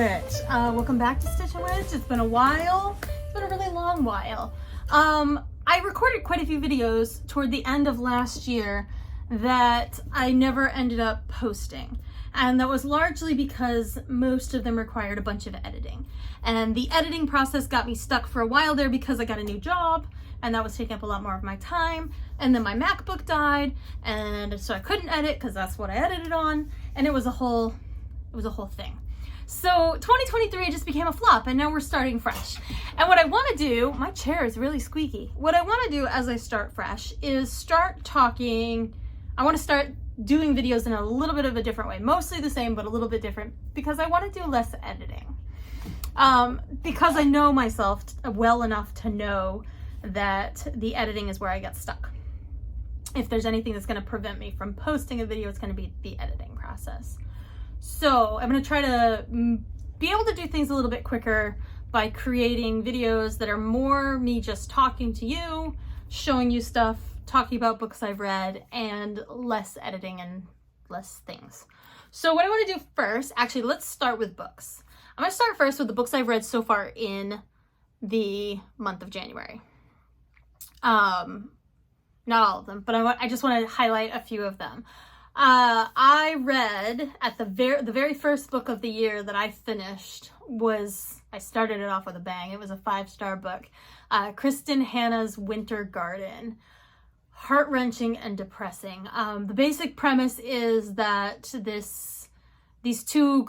it. Welcome back to Stitch and Wedge. It's been a while. It's been a really long while. I recorded quite a few videos toward the end of last year that I never ended up posting. And that was largely because most of them required a bunch of editing. And the editing process got me stuck for a while there because I got a new job and that was taking up a lot more of my time. And then my MacBook died and so I couldn't edit because that's what I edited on. And it was a whole thing. So 2023 just became a flop and now we're starting fresh. And what I want to do, my chair is really squeaky. What I want to do as I start fresh is start talking. I want to start doing videos in a little bit of a different way, mostly the same, but a little bit different because I want to do less editing. Because I know myself well enough to know that the editing is where I get stuck. If there's anything that's going to prevent me from posting a video, it's going to be the editing process. So I'm going to try to be able to do things a little bit quicker by creating videos that are more me just talking to you, showing you stuff, talking about books I've read, and less editing and less things. So what I want to do first, actually, let's start with books. I'm going to start first with the books I've read so far in the month of January. Not all of them, but I just want to highlight a few of them. I read at the very first book of the year that I finished I started it off with a bang. It was a 5-star book. Kristen Hanna's Winter Garden. Heart-wrenching and depressing. The basic premise is that these two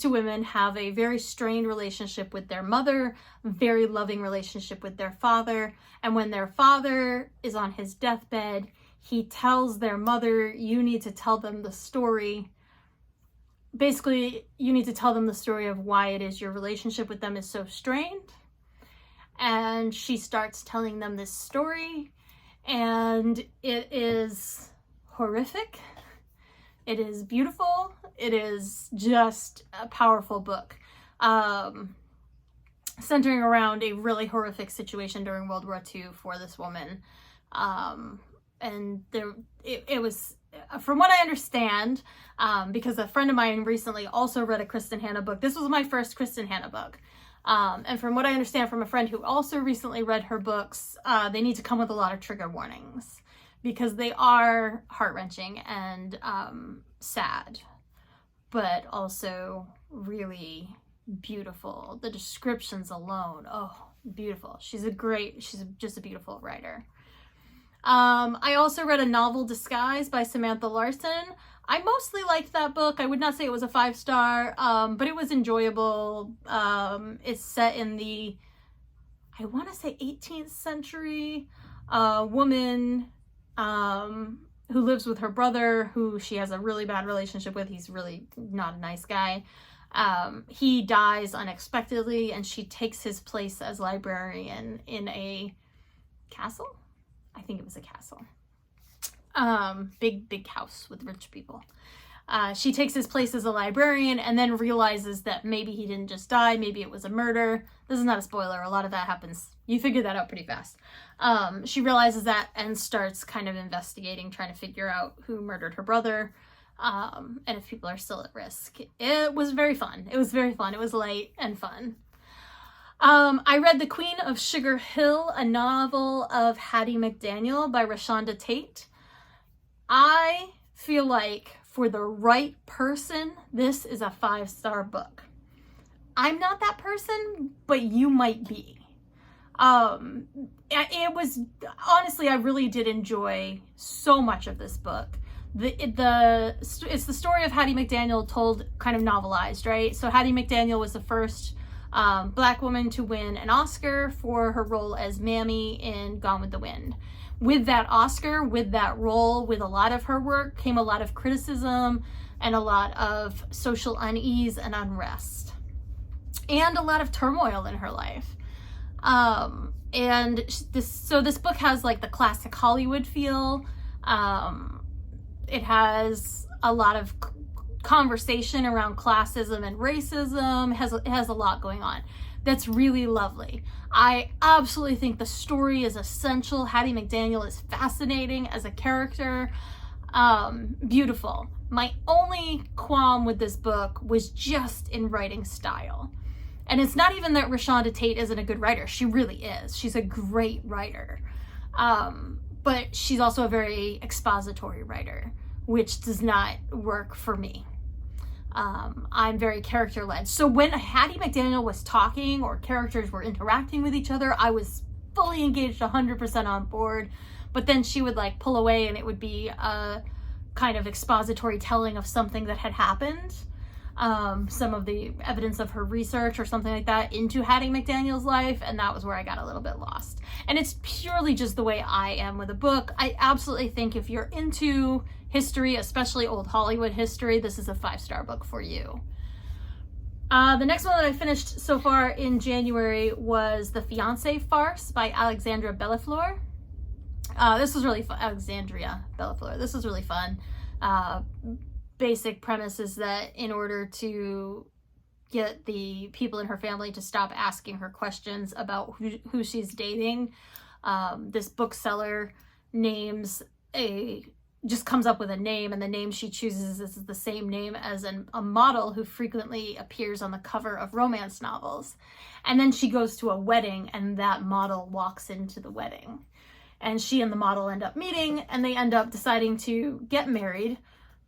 women have a very strained relationship with their mother, very loving relationship with their father, and when their father is on his deathbed, he tells their mother, you need to tell them the story. Basically, you need to tell them the story of why it is your relationship with them is so strained. And she starts telling them this story, and it is horrific. It is beautiful. It is just a powerful book. Centering around a really horrific situation during World War II for this woman. And it was, from what I understand, because a friend of mine recently also read a Kristen Hanna book. This was my first Kristen Hanna book. And from what I understand from a friend who also recently read her books, they need to come with a lot of trigger warnings because they are heart-wrenching and sad, but also really beautiful. The descriptions alone, oh, beautiful. She's just a beautiful writer. I also read A Novel Disguise by Samantha Larson. I mostly liked that book. I would not say it was a 5-star, but it was enjoyable. It's set in the, I want to say 18th century. Woman who lives with her brother, who she has a really bad relationship with. He's really not a nice guy. He dies unexpectedly, and she takes his place as librarian in a castle. I think it was a castle. Big house with rich people. She takes his place as a librarian and then realizes that maybe he didn't just die, maybe it was a murder. This is not a spoiler, a lot of that happens. You figure that out pretty fast. She realizes that and starts kind of investigating, trying to figure out who murdered her brother, and if people are still at risk. It was very fun. It was very fun. It was light and fun. I read The Queen of Sugar Hill, a novel of Hattie McDaniel by Rashonda Tate. I feel like for the right person, this is a 5-star book. I'm not that person, but you might be. It was, honestly, I really did enjoy so much of this book. It's the story of Hattie McDaniel told kind of novelized, right? So Hattie McDaniel was the first Black woman to win an Oscar for her role as Mammy in Gone with the Wind. With that Oscar, with that role, with a lot of her work came a lot of criticism and a lot of social unease and unrest and a lot of turmoil in her life. This book has like the classic Hollywood feel. It has a lot of conversation around classism and racism. It has a lot going on. That's really lovely. I absolutely think the story is essential. Hattie McDaniel is fascinating as a character. Beautiful. My only qualm with this book was just in writing style. And it's not even that Rashonda Tate isn't a good writer. She really is. She's a great writer. But she's also a very expository writer, which does not work for me. I'm very character-led. So when Hattie McDaniel was talking or characters were interacting with each other, I was fully engaged, 100% on board. But then she would like pull away and it would be a kind of expository telling of something that had happened. Some of the evidence of her research or something like that into Hattie McDaniel's life, and that was where I got a little bit lost. And it's purely just the way I am with a book. I absolutely think if you're into history, especially old Hollywood history, this is a 5-star book for you. The next one that I finished so far in January was The Fiancé Farce by Alexandra Bellefleur. This was really fun. Alexandria Bellefleur. This was really fun. Basic premise is that in order to get the people in her family to stop asking her questions about who she's dating, this bookseller just comes up with a name, and the name she chooses is the same name as a model who frequently appears on the cover of romance novels. And then she goes to a wedding, and that model walks into the wedding. And she and the model end up meeting, and they end up deciding to get married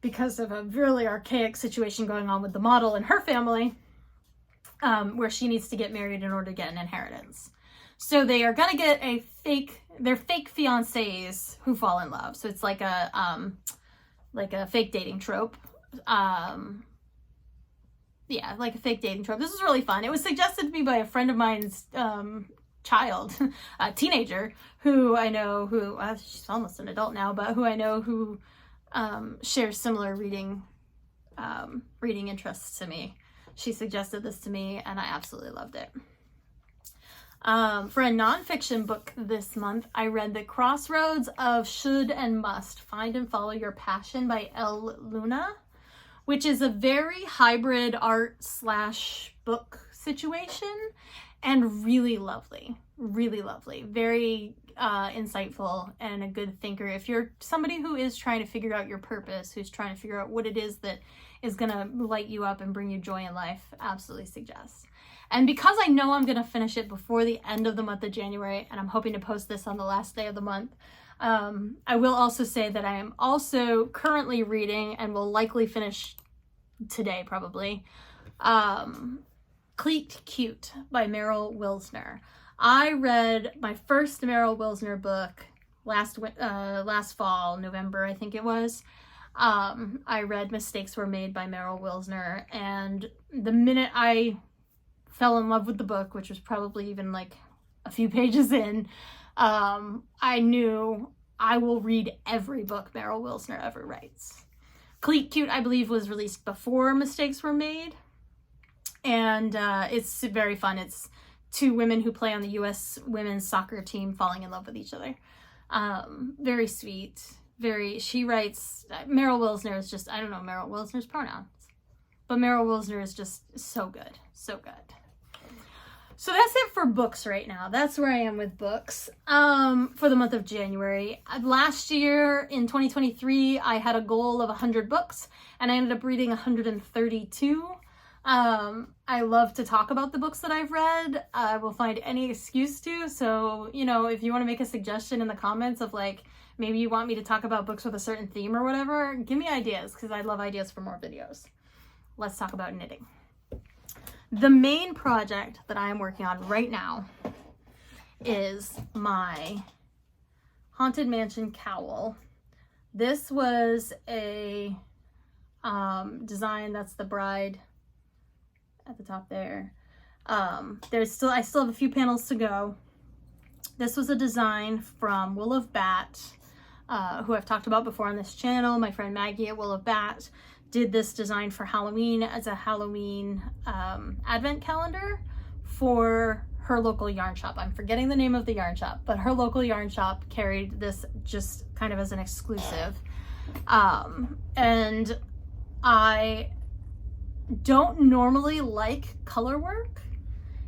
because of a really archaic situation going on with the model and her family, where she needs to get married in order to get an inheritance. So they are gonna get they're fake fiancés who fall in love. So it's like a fake dating trope. Yeah, like a fake dating trope. This is really fun. It was suggested to me by a friend of mine's child, a teenager who I know she's almost an adult now, but who I know who shares similar reading interests to me. She suggested this to me and I absolutely loved it. For a nonfiction book this month, I read The Crossroads of Should and Must, Find and Follow Your Passion by Elle Luna, which is a very hybrid art/book situation and really lovely, very insightful and a good thinker. If you're somebody who is trying to figure out your purpose, who's trying to figure out what it is that is gonna light you up and bring you joy in life, absolutely suggest. And because I know I'm gonna finish it before the end of the month of January, and I'm hoping to post this on the last day of the month, I will also say that I am also currently reading, and will likely finish today probably, Cleat Cute by Meryl Wilsner. I read my first Meryl Wilsner book last fall, November, I think it was. I read Mistakes Were Made by Meryl Wilsner, and the minute I fell in love with the book, which was probably even like a few pages in, I knew I will read every book Meryl Wilsner ever writes. Cleat Cute, I believe, was released before Mistakes Were Made, and it's very fun. It's two women who play on the U.S. women's soccer team falling in love with each other. Very sweet. She writes, Meryl Wilsner is just, I don't know Meryl Wilsner's pronouns, but Meryl Wilsner is just so good, so good. So that's it for books right now. That's where I am with books for the month of January. Last year in 2023, I had a goal of 100 books, and I ended up reading 132. I love to talk about the books that I've read. I will find any excuse to. So, if you want to make a suggestion in the comments of like, maybe you want me to talk about books with a certain theme or whatever, give me ideas, because I love ideas for more videos. Let's talk about knitting. The main project that I am working on right now is my Haunted Mansion cowl. This was a design, that's the bride at the top there. I still have a few panels to go. This was a design from Wool of Bat, who I've talked about before on this channel. My friend Maggie at Wool of Bat did this design for Halloween as a Halloween advent calendar for her local yarn shop. I'm forgetting the name of the yarn shop, but her local yarn shop carried this just kind of as an exclusive. And I don't normally like color work.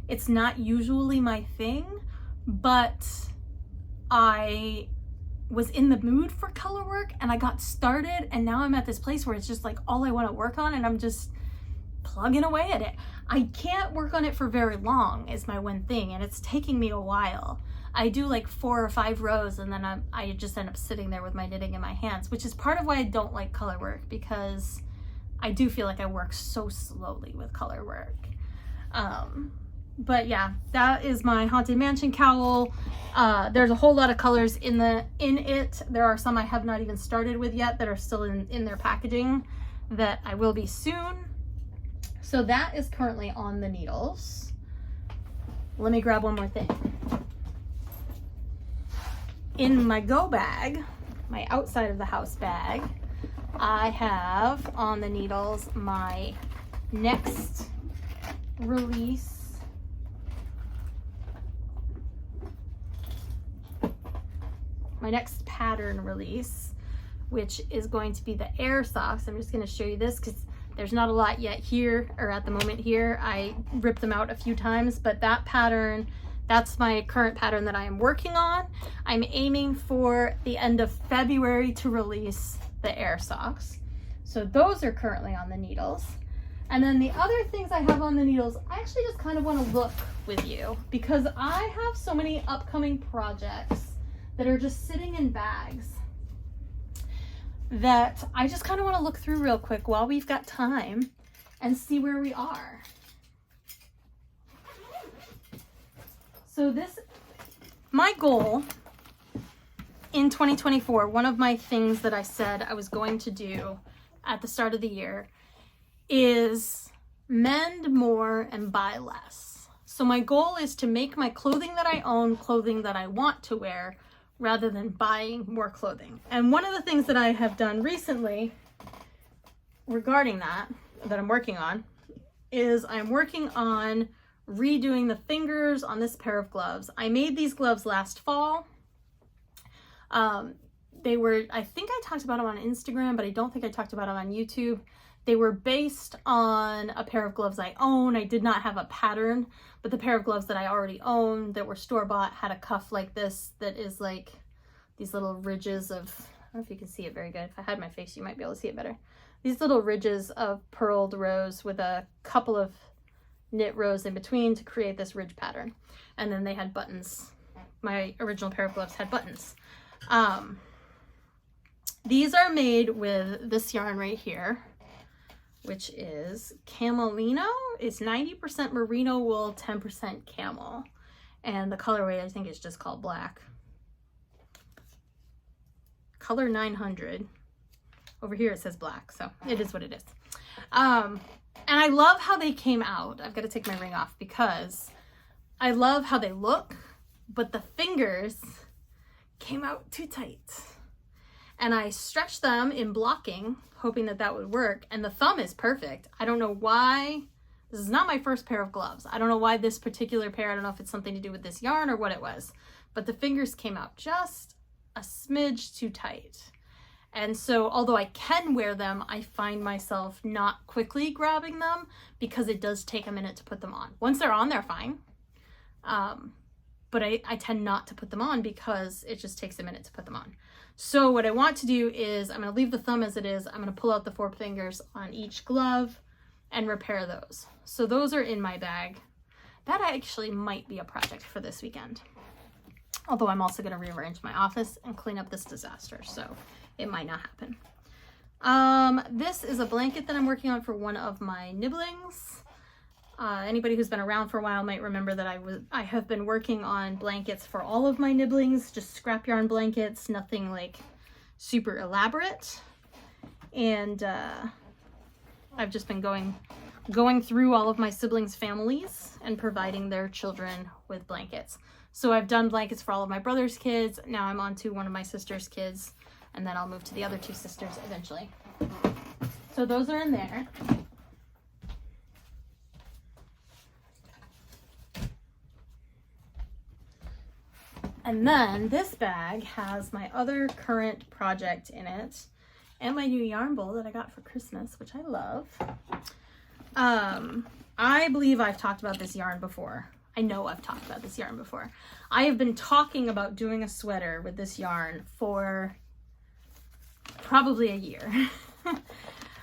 It's not usually my thing, but I was in the mood for color work, and I got started, and now I'm at this place where it's just like all I want to work on, and I'm just plugging away at it. I can't work on it for very long is my one thing, and it's taking me a while. I do like 4 or 5 rows, and then I just end up sitting there with my knitting in my hands, which is part of why I don't like color work, because I do feel like I work so slowly with color work. But yeah, that is my Haunted Mansion cowl. There's a whole lot of colors in it. There are some I have not even started with yet that are still in their packaging that I will be soon. So that is currently on the needles. Let me grab one more thing. In my go bag, my outside of the house bag, I have on the needles my next release. My next pattern release, which is going to be the air socks. I'm just going to show you this because there's not a lot yet here, or at the moment here. I ripped them out a few times, but that pattern, that's my current pattern that I am working on. I'm aiming for the end of February to release the air socks. So those are currently on the needles. And then the other things I have on the needles, I actually just kind of want to look with you because I have so many upcoming projects that are just sitting in bags that I just kind of want to look through real quick while we've got time and see where we are. So my goal in 2024, one of my things that I said I was going to do at the start of the year is mend more and buy less. So my goal is to make my clothing that I own clothing that I want to wear rather than buying more clothing. And one of the things that I have done recently regarding that I'm working on is I'm working on redoing the fingers on this pair of gloves. I made these gloves last fall. They were, I think I talked about them on Instagram, but I don't think I talked about them on YouTube. They were based on a pair of gloves I own. I did not have a pattern, but the pair of gloves that I already owned that were store-bought had a cuff like this that is like these little ridges of, I don't know if you can see it very good. If I had my face, you might be able to see it better. These little ridges of purled rows with a couple of knit rows in between to create this ridge pattern. And then they had buttons. My original pair of gloves had buttons. These are made with this yarn right here, which is Camelino. It's 90% merino wool, 10% camel. And the colorway I think is just called black. Color 900. Over here it says black, so it is what it is. And I love how they came out. I've got to take my ring off because I love how they look, but the fingers came out too tight. And I stretched them in blocking, hoping that that would work. And the thumb is perfect. I don't know why. This is not my first pair of gloves. I don't know why this particular pair. I don't know if it's something to do with this yarn or what it was. But the fingers came out just a smidge too tight. And so, although I can wear them, I find myself not quickly grabbing them because it does take a minute to put them on. Once they're on, they're fine. But I tend not to put them on because it just takes a minute to put them on. So what I want to do is I'm going to leave the thumb as it is. I'm going to pull out the 4 fingers on each glove and repair those. So those are in my bag. That actually might be a project for this weekend. Although I'm also going to rearrange my office and clean up this disaster. So it might not happen. This is a blanket that I'm working on for one of my nibblings. Anybody who's been around for a while might remember that I have been working on blankets for all of my nibblings, just scrap yarn blankets, nothing like super elaborate. And I've just been going through all of my siblings' families and providing their children with blankets. So I've done blankets for all of my brother's kids. Now I'm on to one of my sister's kids, and then I'll move to the other 2 sisters eventually. So those are in there. And then this bag has my other current project in it and my new yarn bowl that I got for Christmas, which I love. I believe I've talked about this yarn before. I know I've talked about this yarn before. I have been talking about doing a sweater with this yarn for probably a year.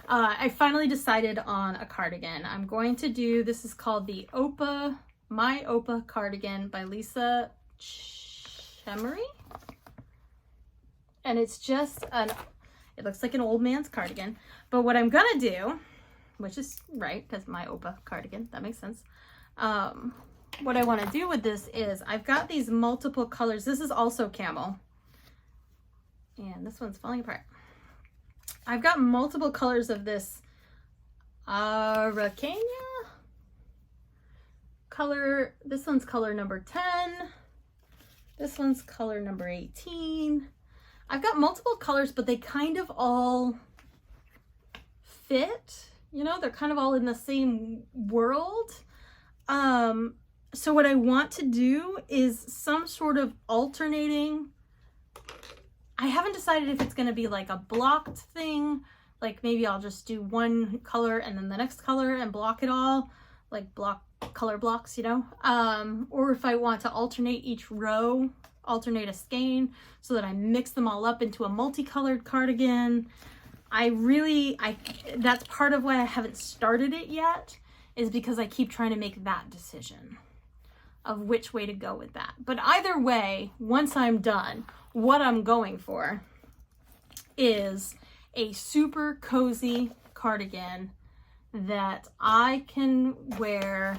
I finally decided on a cardigan. I'm going to do, this is called the My Opa Cardigan by Lisa Chemery. And it's just it looks like an old man's cardigan. But what I'm gonna do, which is right, because my Opa cardigan, that makes sense. What I wanna do with this is, I've got these multiple colors. This is also camel. And this one's falling apart. I've got multiple colors of this Araucania color. This one's color number 10. This one's color number 18. I've got multiple colors, but they kind of all fit, you know, they're kind of all in the same world. So what I want to do is some sort of alternating. I haven't decided if it's going to be like a blocked thing, like maybe I'll just do one color and then the next color and block it all, like color blocks, you know, or if I want to alternate each row, alternate a skein so that I mix them all up into a multicolored cardigan. That's part of why I haven't started it yet, is because I keep trying to make that decision of which way to go with that. But either way, once I'm done, what I'm going for is a super cozy cardigan that I can wear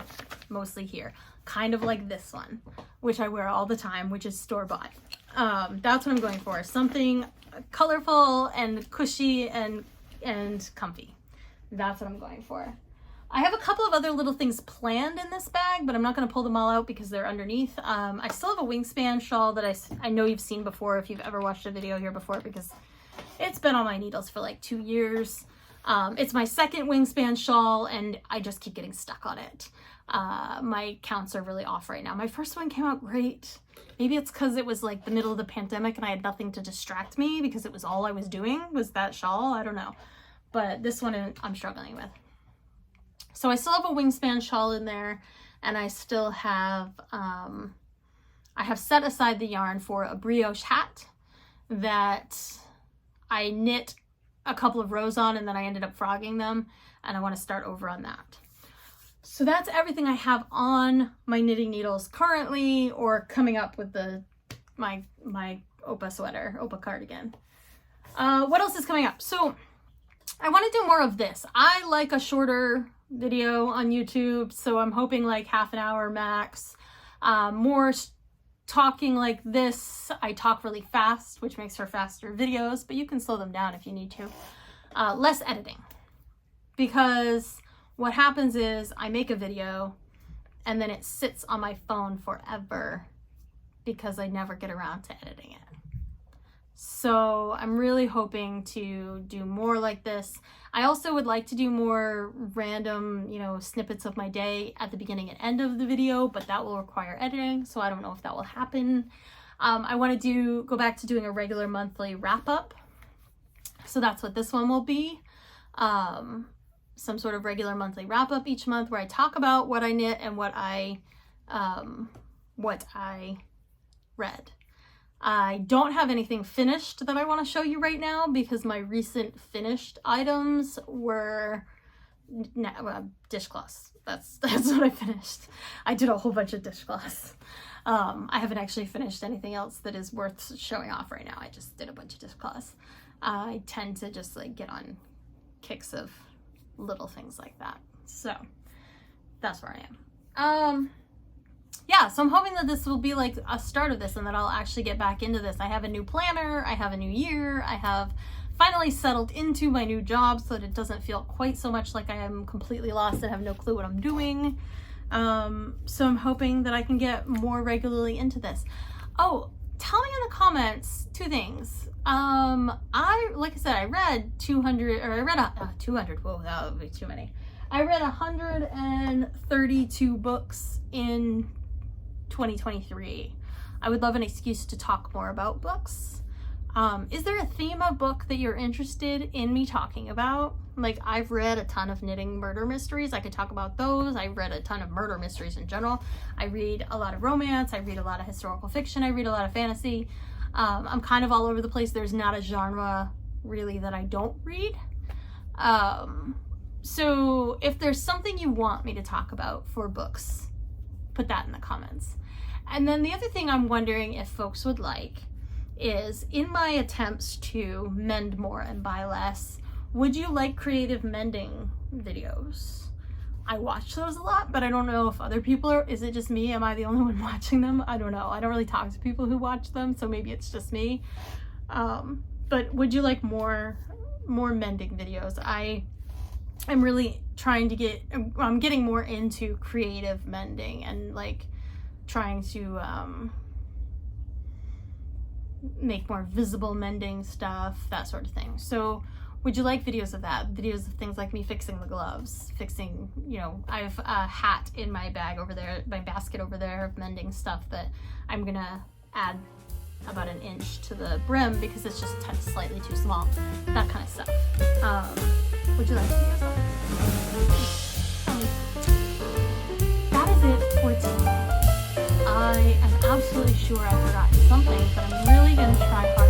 mostly here. Kind of like this one, which I wear all the time, which is store-bought. That's what I'm going for. Something colorful and cushy and comfy. That's what I'm going for. I have a couple of other little things planned in this bag, but I'm not going to pull them all out because they're underneath. I still have a wingspan shawl that I know you've seen before if you've ever watched a video here before, because it's been on my needles for like 2 years. It's my second wingspan shawl and I just keep getting stuck on it. My counts are really off right now. My first one came out great. Maybe it's because it was like the middle of the pandemic and I had nothing to distract me because it was all I was doing was that shawl. I don't know. But this one I'm struggling with. So I still have a wingspan shawl in there, and I still have, I have set aside the yarn for a brioche hat that I knit a couple of rows on and then I ended up frogging them, and I want to start over on that. So that's everything I have on my knitting needles currently, or coming up with my Opa sweater, Opa cardigan. What else is coming up? So I want to do more of this. I like a shorter video on YouTube, so I'm hoping like half an hour max. More talking like this. I talk really fast, which makes for faster videos, but you can slow them down if you need to. Less editing, because what happens is I make a video and then it sits on my phone forever because I never get around to editing it. So I'm really hoping to do more like this. I also would like to do more random, you know, snippets of my day at the beginning and end of the video, but that will require editing, so I don't know if that will happen. I want to go back to doing a regular monthly wrap-up. So that's what this one will be. Some sort of regular monthly wrap-up each month where I talk about what I knit and what I read. I don't have anything finished that I want to show you right now because my recent finished items were dishcloths. That's what I finished. I did a whole bunch of dishcloths. I haven't actually finished anything else that is worth showing off right now. I just did a bunch of dishcloths. I tend to just like get on kicks of little things like that. So that's where I am. Yeah, so I'm hoping that this will be like a start of this and that I'll actually get back into this. I have a new planner, I have a new year, I have finally settled into my new job so that it doesn't feel quite so much like I am completely lost and have no clue what I'm doing. So I'm hoping that I can get more regularly into this. Oh, tell me in the comments 2 things. Like I said, I read 200, or I read 200, whoa, that would be too many. I read 132 books in 2023. I would love an excuse to talk more about books. Is there a theme of book that you're interested in me talking about? Like, I've read a ton of knitting murder mysteries. I could talk about those. I've read a ton of murder mysteries in general. I read a lot of romance. I read a lot of historical fiction. I read a lot of fantasy. I'm kind of all over the place. There's not a genre really that I don't read. So if there's something you want me to talk about for books, put that in the comments. And then the other thing I'm wondering if folks would like is, in my attempts to mend more and buy less, would you like creative mending videos? I watch those a lot, but I don't know if other people are. Is it just me? Am I the only one watching them? I don't know. I don't really talk to people who watch them, so maybe it's just me. But would you like more mending videos? I'm really trying to I'm getting more into creative mending and like trying to make more visible mending stuff, that sort of thing. So would you like videos of that? Videos of things like me fixing the gloves, fixing, you know, I have a hat in my bag over there, my basket over there of mending stuff that I'm gonna add about an inch to the brim because it's just slightly too small, that kind of stuff. Would you like videos of that? That is it for today. I am absolutely sure I forgot something, but I'm really gonna try hard